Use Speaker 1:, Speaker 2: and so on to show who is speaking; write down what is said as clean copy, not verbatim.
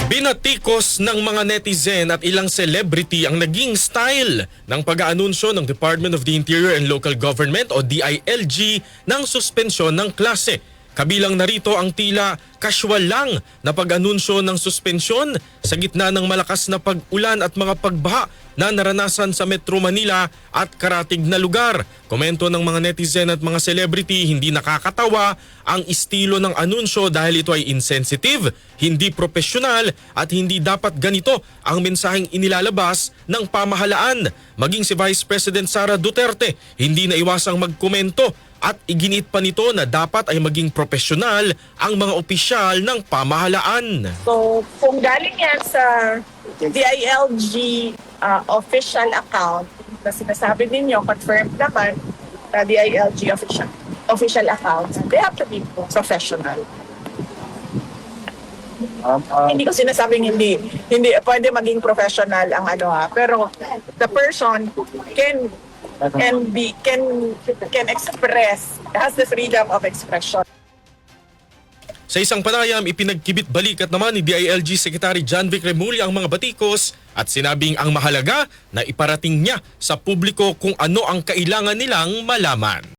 Speaker 1: Binatikos ng mga netizen at ilang celebrity ang naging style ng pag-aanunsyo ng Department of the Interior and Local Government o DILG ng suspensyon ng klase. Kabilang narito ang tila casual lang na pag-anunsyo ng suspensyon sa gitna ng malakas na pag-ulan at mga pagbaha na naranasan sa Metro Manila at karatig na lugar. Komento ng mga netizen at mga celebrity, hindi nakakatawa ang estilo ng anunsyo dahil ito ay insensitive, hindi profesional at hindi dapat ganito ang mensaheng inilalabas ng pamahalaan. Maging si Vice President Sara Duterte hindi naiwasang magkomento at iginit pa nito na dapat ay maging profesional ang mga opisyal ng pamahalaan.
Speaker 2: So, kung galing yan sa DILG official account na sinasabi ninyo, confirmed naman sa DILG official account, they have to be professional. Hindi ko sinasabing hindi pwede maging professional ang pero the person can express, has the freedom of expression.
Speaker 1: Sa isang panayam, ipinagkibit balikat naman ni DILG Secretary John Vic Remulla ang mga batikos at sinabing ang mahalaga na iparating niya sa publiko kung ano ang kailangan nilang malaman.